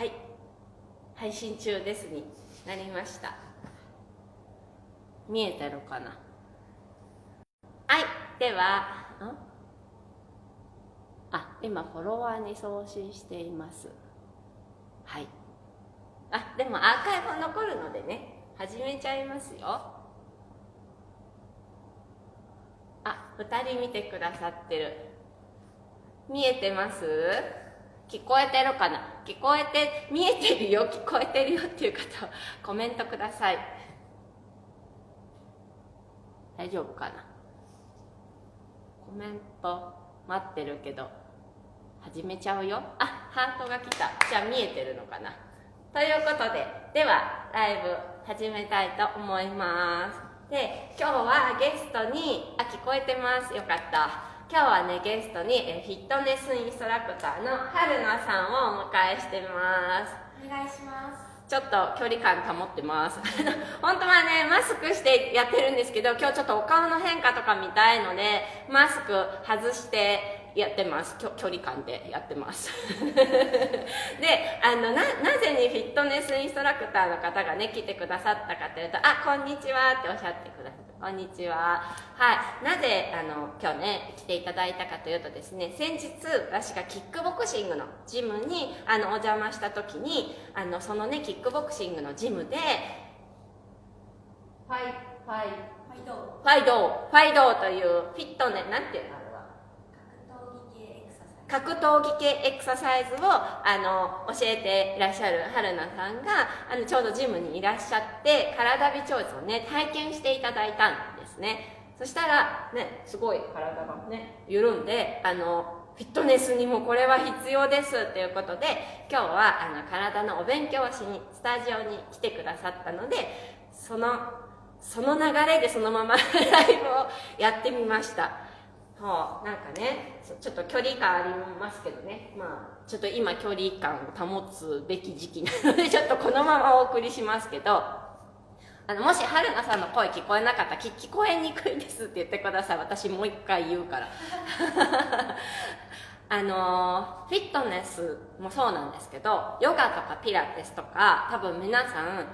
はい、配信中ですになりました。見えてるかな。はい、では今フォロワーに送信しています。はい、でもアーカイブ残るのでね、始めちゃいますよ。2人見てくださってる。見えてます？聞こえてるかな。聞こえて、見えてるよ、聞こえてるよっていう方はコメントください。大丈夫かな。コメント待ってるけど始めちゃうよ。ハートが来た。じゃあ見えてるのかな。ということで、ではライブ始めたいと思います。で、今日はゲストに聞こえてます。よかった。今日はね、ゲストにフィットネスインストラクターの春菜さんをお迎えしてます。お願いします。ちょっと距離感保ってます本当はね、マスクしてやってるんですけど、今日ちょっとお顔の変化とか見たいのでマスク外してやってます。距離感でやってますで、なぜにフィットネスインストラクターの方がね来てくださったかというと、こんにちはっておっしゃってくださった。こんにちは。はい。なぜ今日ね来ていただいたかというとですね、先日私がキックボクシングのジムにお邪魔した時にそのねキックボクシングのジムでファイドというフィットネス、なんていうの、格闘技系エクササイズを教えていらっしゃる春菜さんがちょうどジムにいらっしゃって体微調節をね体験していただいたんですね。そしたらね、すごい体がね緩んでフィットネスにもこれは必要ですということで、今日は体のお勉強をしにスタジオに来てくださったので、その流れでそのままライブをやってみました。なんかね、ちょっと距離感ありますけどね、ちょっと今距離感を保つべき時期なのでちょっとこのままお送りしますけど、もし春菜さんの声聞こえなかったら聞こえにくいですって言ってください。私もう一回言うからフィットネスもそうなんですけど、ヨガとかピラティスとか多分皆さん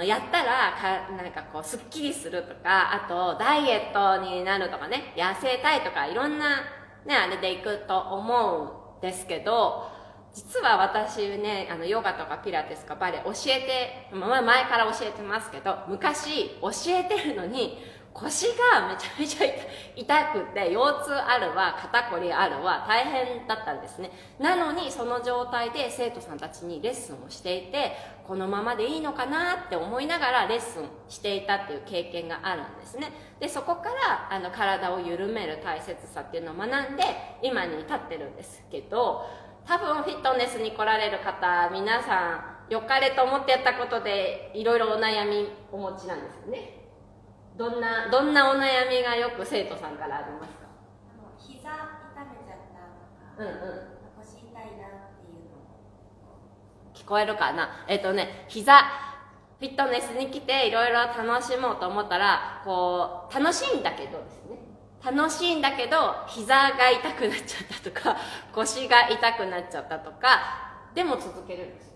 やったらなんかこうすっきりするとか、あとダイエットになるとかね、痩せたいとかいろんなねあれでいくと思うんですけど、実は私ねヨガとかピラティスとかバレエ教えて、前から教えてますけど、昔教えてるのに腰がめちゃめちゃ痛くて、腰痛あるわ肩こりあるわ大変だったんですね。なのにその状態で生徒さんたちにレッスンをしていて、このままでいいのかなって思いながらレッスンしていたっていう経験があるんですね。でそこから体を緩める大切さっていうのを学んで今に至ってるんですけど、多分フィットネスに来られる方皆さん良かれと思ってやったことでいろいろお悩みお持ちなんですよね。どんなお悩みがよく生徒さんからありますか？膝痛めちゃったとか、腰痛いなっていうの。聞こえるかな？膝フィットネスに来ていろいろ楽しもうと思ったら、こう楽しいんだけどですね、楽しいんだけど膝が痛くなっちゃったとか腰が痛くなっちゃったとかでも続けるんですよ。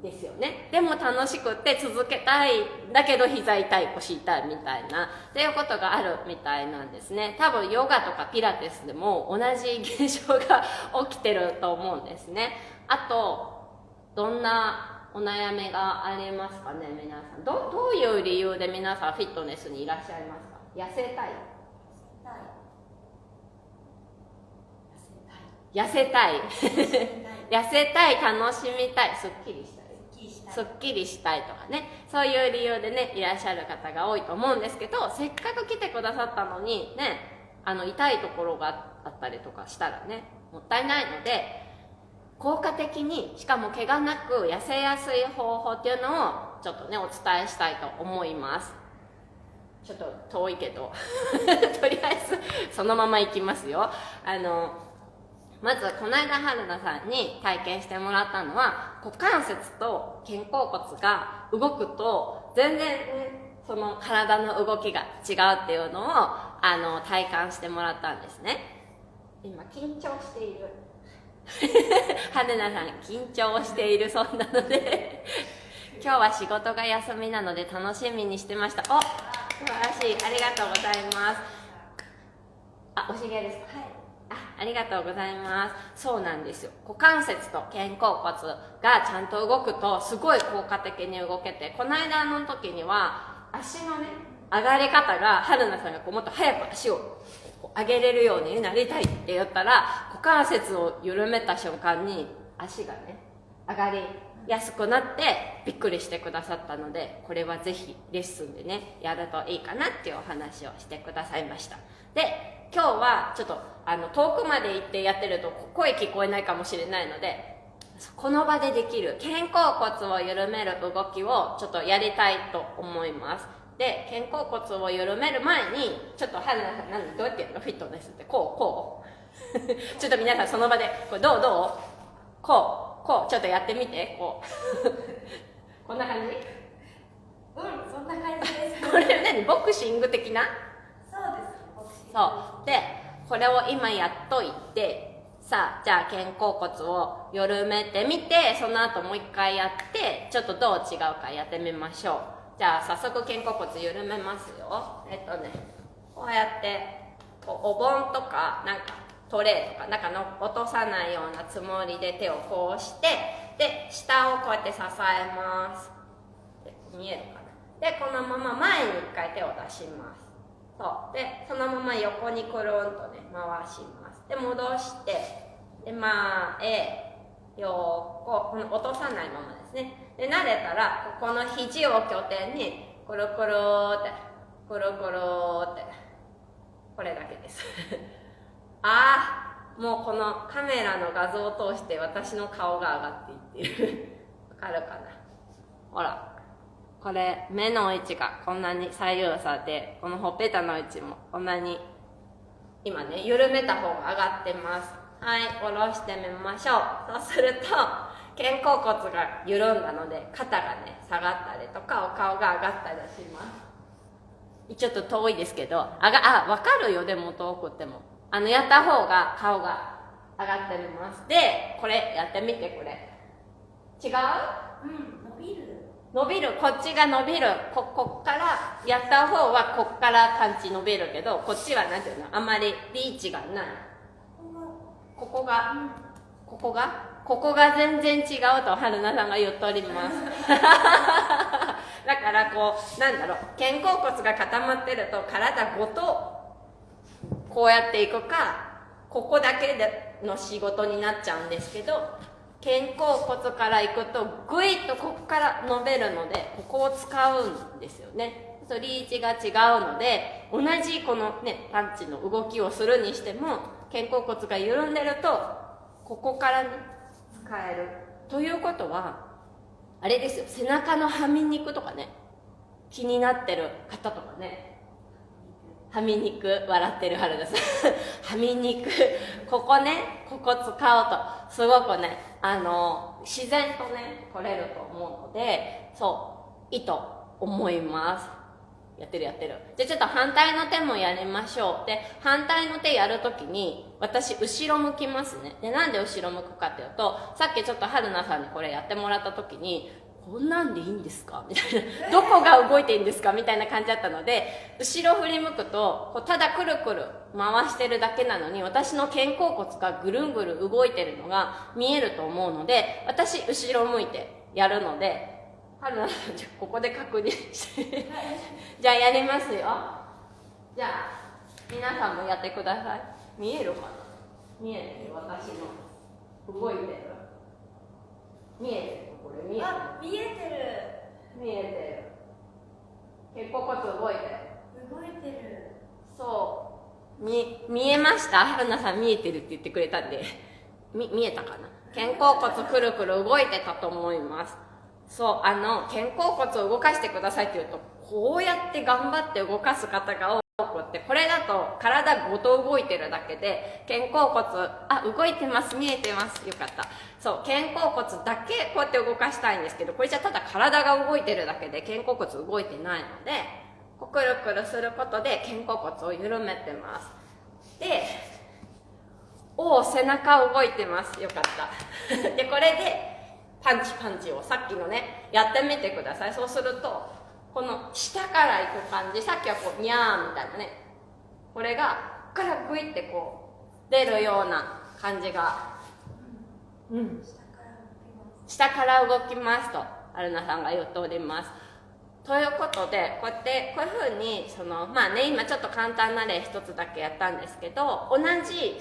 ですよね。でも楽しくって続けたいだけど膝痛い腰痛いみたいなっていうことがあるみたいなんですね。多分ヨガとかピラティスでも同じ現象が起きてると思うんですね。あとどんなお悩みがありますかね、皆さん。どういう理由で皆さんフィットネスにいらっしゃいますか？痩せたい、痩せたい痩せたい、楽しみたい、すっきりしたい、すっきりしたいとかね、そういう理由でねいらっしゃる方が多いと思うんですけど、せっかく来てくださったのにね痛いところがあったりとかしたらねもったいないので、効果的にしかも怪我なく痩せやすい方法っていうのをちょっとねお伝えしたいと思います。ちょっと遠いけどとりあえずそのまま行きますよ。まずこの間春菜さんに体験してもらったのは、股関節と肩甲骨が動くと全然、その体の動きが違うっていうのを体感してもらったんですね。今緊張している。春菜さん緊張しているそうなので今日は仕事が休みなので楽しみにしてました。お、素晴らしい、ありがとうございます。あ、お知り合いですか？はい。ありがとうございます。そうなんですよ。股関節と肩甲骨がちゃんと動くとすごい効果的に動けて、この間の時には足のね上がり方が春菜さんがもっと早く足を上げれるようになりたいって言ったら、股関節を緩めた瞬間に足がね上がりやすくなってびっくりしてくださったので、これはぜひレッスンでねやるといいかなっていうお話をしてくださいました。で、今日はちょっと遠くまで行ってやってると声聞こえないかもしれないので、この場でできる肩甲骨を緩める動きをちょっとやりたいと思います。で、肩甲骨を緩める前にちょっと春菜さんどうやってやるの？フィットネスってこうちょっと皆さんその場でこれどうこうちょっとやってみて、こうこんな感じ？そんな感じです。これ何？ボクシング的な？そうです。ボクシング。そうで、これを今やっといて、さあじゃあ肩甲骨を緩めてみて、その後もう一回やってちょっとどう違うかやってみましょう。じゃあ早速肩甲骨緩めますよ。こうやってお盆とかなんかトレーとかなんかの落とさないようなつもりで手をこうして、で下をこうやって支えます。で見えるかな。でこのまま前に一回手を出します。そうでそのまま横にくるんとね回します。で戻して、で前横、この落とさないままですね。で慣れたらここの肘を拠点にくるくるってくるくるって、これだけですもうこのカメラの画像を通して私の顔が上がっていってるわかるかな。ほらこれ目の位置がこんなに左右差で、このほっぺたの位置もこんなに今ね緩めた方が上がってます。はい、下ろしてみましょう。そうすると肩甲骨が緩んだので肩がね下がったりとかお顔が上がったりします。ちょっと遠いですけどわかるよ。でも遠くってもやった方が顔が上がってみます。でこれやってみて。これ違う？伸びる。こっちが伸びる。こっからやった方はこっからパンチ伸びるけど、こっちはなんていうの、あまりリーチがない。ここが全然違うと春菜さんが言っておりますだからこうなんだろう、肩甲骨が固まってると体ごとこうやっていくか、ここだけでの仕事になっちゃうんですけど、肩甲骨からいくとグイッとここから伸びるので、ここを使うんですよね。リーチが違うので、同じこのねパンチの動きをするにしても肩甲骨が緩んでるとここからね使えるということはあれですよ、背中のはみ肉とかね気になってる方とかね、はみ肉笑ってる春田さんはみ肉ここ使うとすごくね自然とね取れると思うので、そういいと思います。やってる。じゃあちょっと反対の手もやりましょう。で反対の手やるときに私後ろ向きますね。でなんで後ろ向くかっていうと、さっきちょっと春菜さんにこれやってもらったときにこんなんでいいんですかみたいなどこが動いていいんですかみたいな感じだったので、後ろ振り向くとこうただくるくる回してるだけなのに私の肩甲骨がぐるんぐる動いてるのが見えると思うので、私後ろ向いてやるので、春菜さんじゃあここで確認してじゃあやりますよ。じゃあ皆さんもやってください。見えるかな？見えてる。私の動いてる。見えてる。これ見えてる。見えてる。肩甲骨動いてる。そう見えました？春菜さん見えてるって言ってくれたんで見えたかな？肩甲骨くるくる動いてたと思います。そう肩甲骨を動かしてくださいって言うとこうやって頑張って動かす方が多くって、これだと体ごと動いてるだけで肩甲骨動いてます。見えてます。よかった。そう肩甲骨だけこうやって動かしたいんですけど、これじゃただ体が動いてるだけで肩甲骨動いてないので、こうくるくるすることで肩甲骨を緩めてます。でおお、背中動いてます。よかったでこれでパンチをさっきのねやってみてください。そうするとこの下からいく感じ、さっきはこうニャーみたいなね、これがここからグイってこう出るような感じが、下から動きますとアルナさんが言っております。ということでこういうふうにまあね、今ちょっと簡単な例一つだけやったんですけど、同じ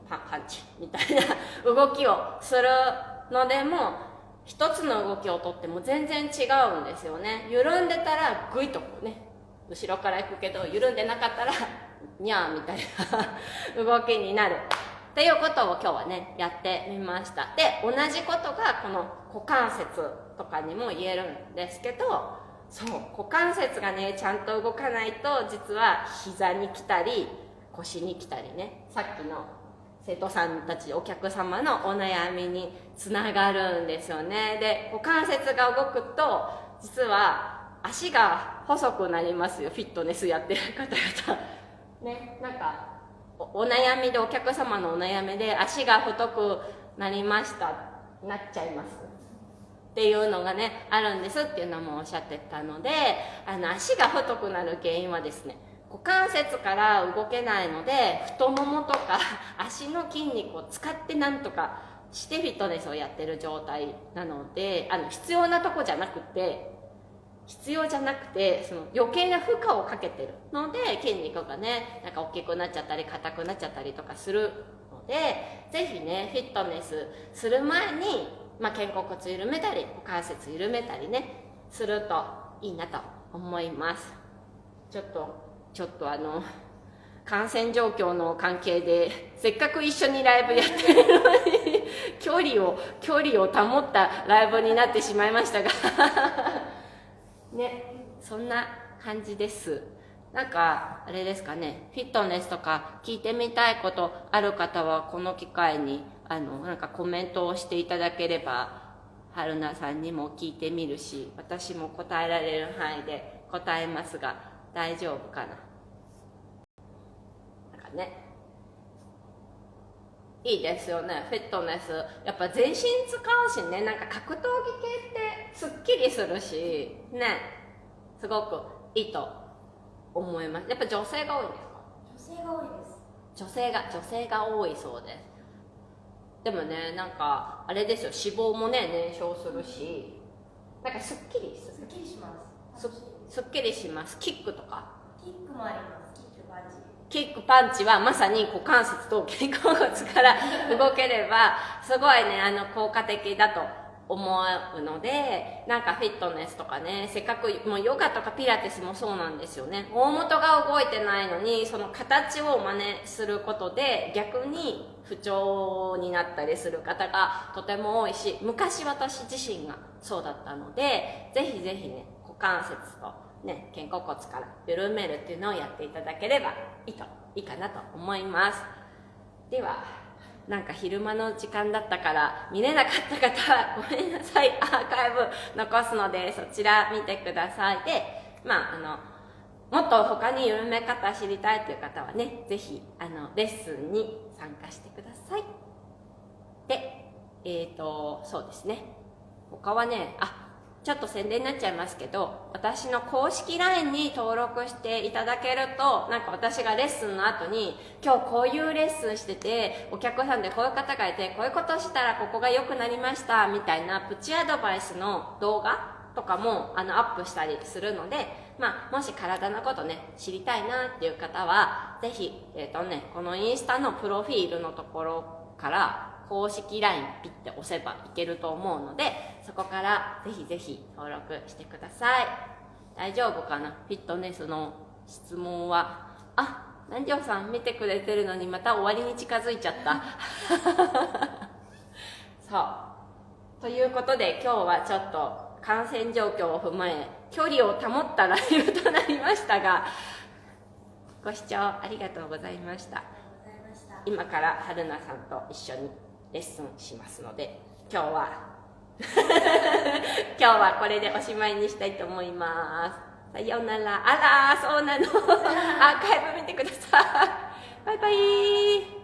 パンチみたいな動きをするのでも一つの動きをとっても全然違うんですよね。緩んでたらグイッとこうね後ろから行くけど、緩んでなかったらニャーみたいな動きになるっていうことを今日はねやってみました。で同じことがこの股関節とかにも言えるんですけど、そう股関節がねちゃんと動かないと実は膝に来たり腰に来たりね、さっきの生徒さんたちお客様のお悩みにつながるんですよね。で股関節が動くと実は足が細くなりますよ。フィットネスやってる方々ね、なんかお悩みで、お客様のお悩みで足が太くなりました、なっちゃいますっていうのがねあるんですっていうのもおっしゃってたので、足が太くなる原因はですね、股関節から動けないので太ももとか足の筋肉を使ってなんとかしてフィットネスをやってる状態なので、必要なとこじゃなくてその余計な負荷をかけてるので筋肉がねなんか大きくなっちゃったり硬くなっちゃったりとかするので、ぜひねフィットネスする前に、肩甲骨緩めたり股関節緩めたりねするといいなと思います。ちょっと感染状況の関係でせっかく一緒にライブやってるのに距離を保ったライブになってしまいましたがね、そんな感じです。なんかあれですかね、フィットネスとか聞いてみたいことある方はこの機会になんかコメントをしていただければ春菜さんにも聞いてみるし、私も答えられる範囲で答えますが大丈夫かな。なんかね、いいですよねフィットネス。やっぱ全身使うしね、なんか格闘技系ってすっきりするしね、すごくいいと思います。やっぱ女性が多いんですか？女性が多いです。女性が多いそうです。でもね、なんかあれですよ、脂肪もね燃焼するし、なんかすっきりします。すっきりします。キックとかキックもあります。キックパンチはまさに股関節と肩甲骨から動ければすごいね効果的だと思うので、なんかフィットネスとかね、せっかくもうヨガとかピラティスもそうなんですよね。大元が動いてないのにその形を真似することで逆に不調になったりする方がとても多いし、昔私自身がそうだったので、ぜひぜひね股関節とね、肩甲骨から緩めるっていうのをやっていただければいいかなと思います。ではなんか昼間の時間だったから見れなかった方はごめんなさい、アーカイブ残すのでそちら見てください。でもっと他に緩め方知りたいという方はね、ぜひレッスンに参加してください。でそうですね、他はね、ちょっと宣伝になっちゃいますけど、私の公式 LINE に登録していただけると、なんか私がレッスンの後に今日こういうレッスンしててお客さんでこういう方がいてこういうことしたらここが良くなりましたみたいなプチアドバイスの動画とかもアップしたりするので、もし体のことね知りたいなっていう方はぜひこのインスタのプロフィールのところから公式 LINE ピッて押せばいけると思うので、そこからぜひぜひ登録してください。大丈夫かな、フィットネスの質問は。南條さん見てくれてるのにまた終わりに近づいちゃったそうということで今日はちょっと感染状況を踏まえ距離を保ったライブとなりましたが、ご視聴ありがとうございました。今から春菜さんと一緒にレッスンしますので、今日はこれでおしまいにしたいと思います。さようなら。そうなのアーカイブ見てください。バイバイ。